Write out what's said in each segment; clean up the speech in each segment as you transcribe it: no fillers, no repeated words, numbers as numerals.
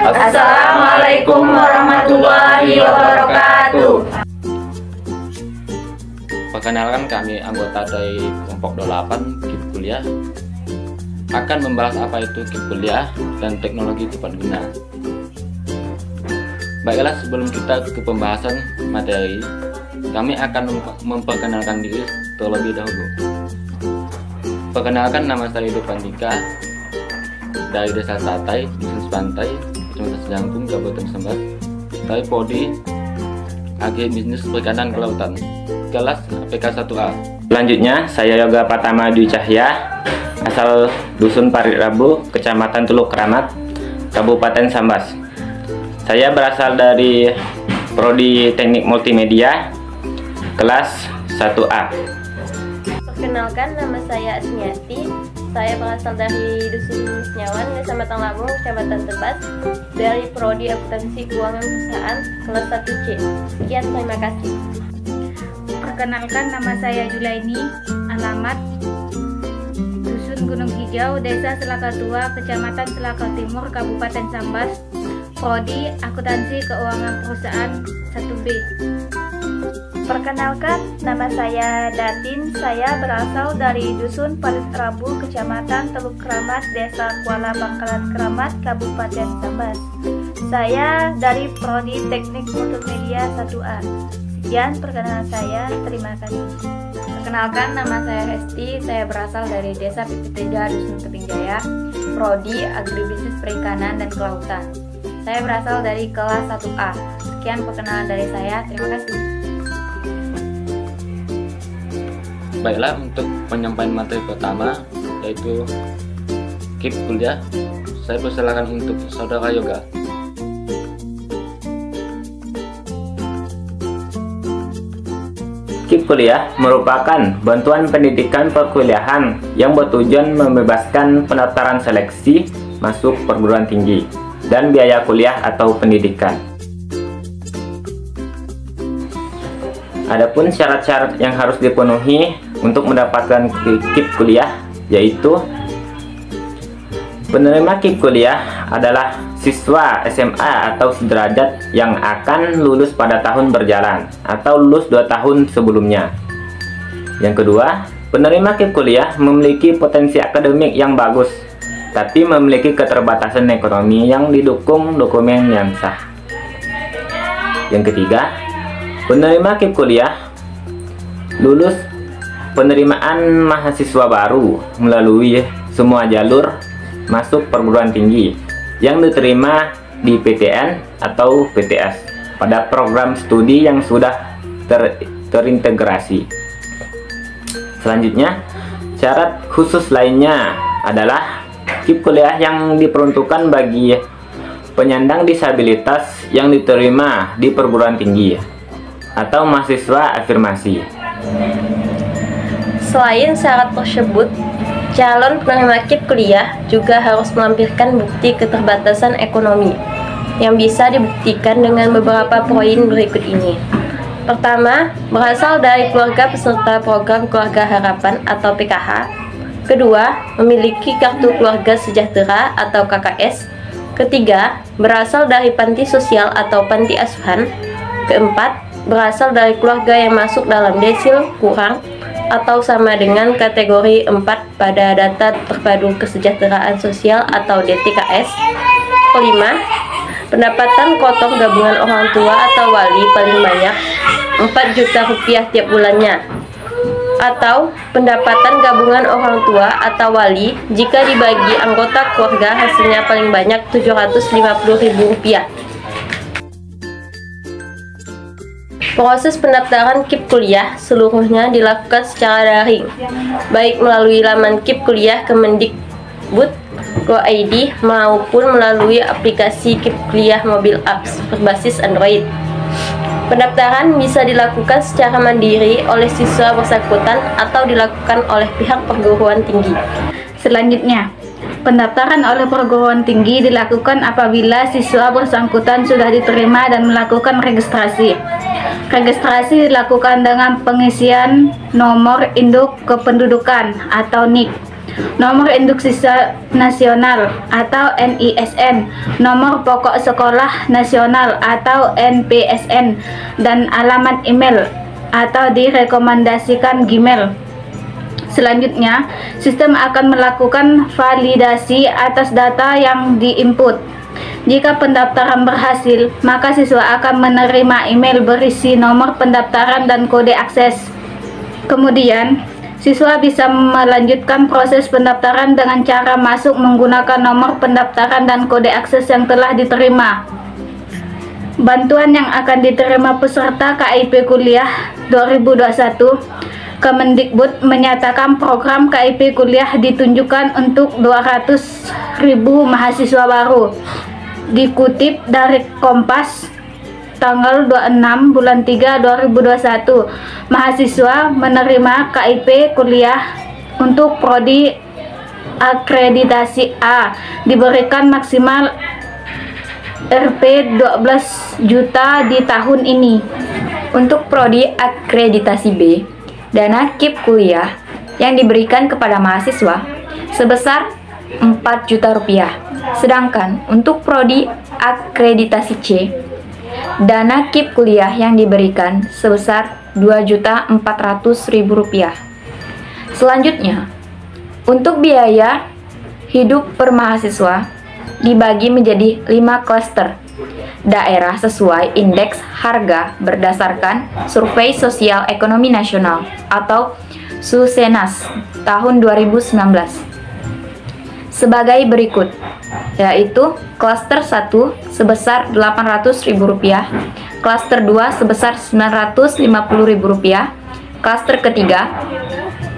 Assalamualaikum warahmatullahi wabarakatuh. Perkenalkan, kami anggota dari kelompok 28 KIP Kuliah akan membahas apa itu KIP Kuliah dan teknologi tepat guna. Baiklah, sebelum kita ke pembahasan materi, kami akan memperkenalkan diri terlebih dahulu. Perkenalkan, nama saya Dupandika dari Desa Tatai, Dusun Pantai, Kecamatan Sejangkung, Kabupaten Sambas, dari Prodi AG Bisnis Perikanan Kelautan, kelas APK 1A. Selanjutnya, saya Yoga Pratama Dwi Cahya, asal Dusun Parit Rabu, Kecamatan Teluk Keramat, Kabupaten Sambas. Saya berasal dari Prodi Teknik Multimedia, kelas 1A. Perkenalkan, nama saya Asmiati. Saya berasal dari Dusun Senyawan, Desa Matang Labung, Kecamatan Tebas, dari Prodi Akuntansi Keuangan Perusahaan, kelas 1C. Sekian, terima kasih. Perkenalkan, nama saya Julaini, alamat Dusun Gunung Hijau, Desa Selaka Tua, Kecamatan Selaka Timur, Kabupaten Sambas, Prodi Akuntansi Keuangan Perusahaan 1B. Perkenalkan, nama saya Datin. Saya berasal dari Dusun Parit Rabu, Kecamatan Teluk Keramat, Desa Kuala Bangkalan Keramat, Kabupaten Sambas. Saya dari Prodi Teknik Multimedia 1A. Sekian perkenalan saya, terima kasih. Perkenalkan, nama saya Hesti. Saya berasal dari Desa Pipitiga, Dusun Tebing Jaya, Prodi Agribisnis Perikanan dan Kelautan. Saya berasal dari kelas 1A. Sekian perkenalan dari saya, terima kasih. Baiklah, untuk penyampaian materi pertama, yaitu KIP Kuliah, saya persilakan untuk Saudara Yoga. KIP Kuliah merupakan bantuan pendidikan perkuliahan yang bertujuan membebaskan pendaftaran seleksi masuk perguruan tinggi dan biaya kuliah atau pendidikan. Adapun syarat-syarat yang harus dipenuhi untuk mendapatkan KIP Kuliah, yaitu penerima KIP Kuliah adalah siswa SMA atau sederajat yang akan lulus pada tahun berjalan atau lulus 2 tahun sebelumnya. Yang kedua, penerima KIP Kuliah memiliki potensi akademik yang bagus, tapi memiliki keterbatasan ekonomi yang didukung dokumen yang sah. Yang ketiga, penerima KIP Kuliah lulus penerimaan mahasiswa baru melalui semua jalur masuk perguruan tinggi yang diterima di PTN atau PTS pada program studi yang sudah terintegrasi. Selanjutnya, syarat khusus lainnya adalah KIP Kuliah yang diperuntukkan bagi penyandang disabilitas yang diterima di perguruan tinggi atau mahasiswa afirmasi. Selain syarat tersebut, calon penerima KIP Kuliah juga harus melampirkan bukti keterbatasan ekonomi yang bisa dibuktikan dengan beberapa poin berikut ini. Pertama, berasal dari keluarga peserta program Keluarga Harapan atau PKH. Kedua, memiliki kartu keluarga sejahtera atau KKS. Ketiga, berasal dari panti sosial atau panti asuhan. Keempat, berasal dari keluarga yang masuk dalam desil kurang atau sama dengan kategori 4 pada data terpadu kesejahteraan sosial atau DTKS. Kelima, pendapatan kotor gabungan orang tua atau wali paling banyak 4 juta rupiah tiap bulannya, atau pendapatan gabungan orang tua atau wali jika dibagi anggota keluarga hasilnya paling banyak 750.000 rupiah. Proses pendaftaran KIP Kuliah seluruhnya dilakukan secara daring, baik melalui laman KIP Kuliah Kemendikbud.go.id maupun melalui aplikasi KIP Kuliah Mobile Apps berbasis Android. Pendaftaran bisa dilakukan secara mandiri oleh siswa bersangkutan atau dilakukan oleh pihak perguruan tinggi. Selanjutnya, pendaftaran oleh perguruan tinggi dilakukan apabila siswa bersangkutan sudah diterima dan melakukan registrasi. Registrasi dilakukan dengan pengisian nomor induk kependudukan atau NIK nomor induk siswa nasional atau NISN, nomor pokok sekolah nasional atau NPSN, dan alamat email atau direkomendasikan Gmail. Selanjutnya, sistem akan melakukan validasi atas data yang diinput. Jika pendaftaran berhasil, maka siswa akan menerima email berisi nomor pendaftaran dan kode akses. Kemudian, siswa bisa melanjutkan proses pendaftaran dengan cara masuk menggunakan nomor pendaftaran dan kode akses yang telah diterima. Bantuan yang akan diterima peserta KIP Kuliah 2021, Kemendikbud menyatakan program KIP Kuliah ditunjukkan untuk 200.000 mahasiswa baru. Dikutip dari Kompas, tanggal 26 bulan 3 2021, mahasiswa menerima KIP Kuliah untuk prodi akreditasi A diberikan maksimal Rp 12 juta di tahun ini. Untuk prodi akreditasi B, dana KIP kuliah yang diberikan kepada mahasiswa sebesar Rp4 juta. Sedangkan untuk prodi akreditasi C, dana KIP kuliah yang diberikan sebesar Rp2.400.000. Selanjutnya, untuk biaya hidup per mahasiswa dibagi menjadi 5 klaster daerah sesuai indeks harga berdasarkan Survei Sosial Ekonomi Nasional atau Susenas tahun 2019 sebagai berikut, yaitu klaster 1 sebesar Rp800.000, klaster 2 sebesar Rp950.000, klaster ketiga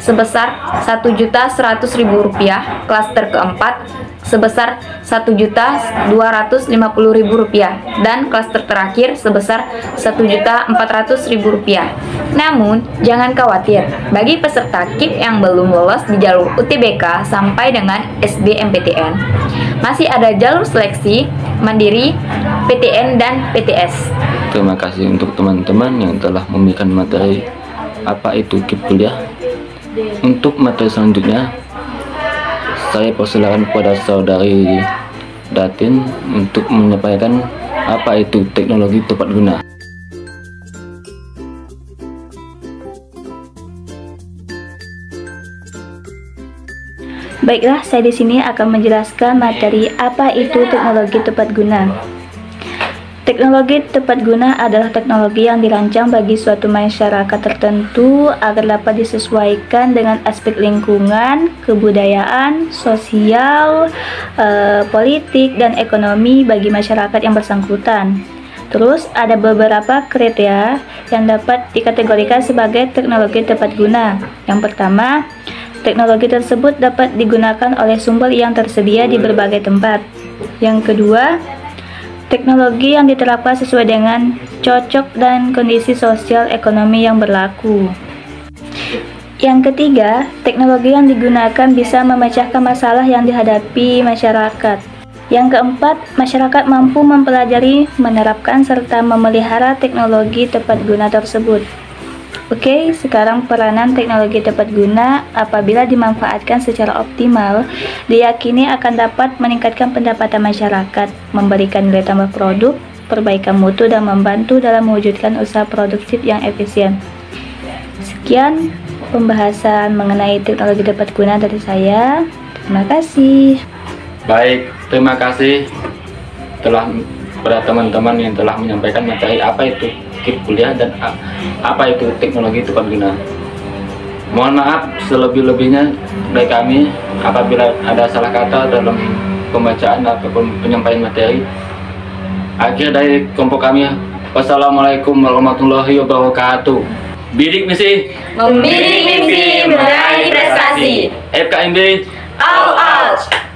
sebesar Rp1.100.000, klaster keempat sebesar Rp1.250.000, dan klaster terakhir sebesar Rp1.400.000. Namun, jangan khawatir, bagi peserta KIP yang belum lolos di jalur UTBK sampai dengan SBMPTN, masih ada jalur seleksi mandiri, PTN, dan PTS. Terima kasih untuk teman-teman yang telah memberikan materi apa itu KIP kuliah. Untuk materi selanjutnya, saya persilakan kepada saudari Datin untuk menyampaikan apa itu teknologi tepat guna. Baiklah, saya di sini akan menjelaskan materi apa itu teknologi tepat guna. Teknologi tepat guna adalah teknologi yang dirancang bagi suatu masyarakat tertentu agar dapat disesuaikan dengan aspek lingkungan, kebudayaan, sosial, politik, dan ekonomi bagi masyarakat yang bersangkutan. Terus ada beberapa kriteria yang dapat dikategorikan sebagai teknologi tepat guna. Yang pertama, teknologi tersebut dapat digunakan oleh sumber yang tersedia di berbagai tempat. Yang kedua, teknologi yang diterapkan sesuai dengan cocok dan kondisi sosial ekonomi yang berlaku. Yang ketiga, teknologi yang digunakan bisa memecahkan masalah yang dihadapi masyarakat. Yang keempat, masyarakat mampu mempelajari, menerapkan, serta memelihara teknologi tepat guna tersebut. Oke, sekarang peranan teknologi tepat guna apabila dimanfaatkan secara optimal, diyakini akan dapat meningkatkan pendapatan masyarakat, memberikan nilai tambah produk, perbaikan mutu, dan membantu dalam mewujudkan usaha produktif yang efisien. Sekian pembahasan mengenai teknologi tepat guna dari saya. Terima kasih. Baik, terima kasih pada teman-teman yang telah menyampaikan materi apa itu KIP kuliah dan apa itu teknologi tepat guna. Mohon maaf selebih-lebihnya dari kami apabila ada salah kata dalam pembacaan ataupun penyampaian materi. Akhir dari kelompok kami, wassalamualaikum warahmatullahi wabarakatuh. Bidik misi, Membidik mimpi, meraih prestasi. FKMB, All out.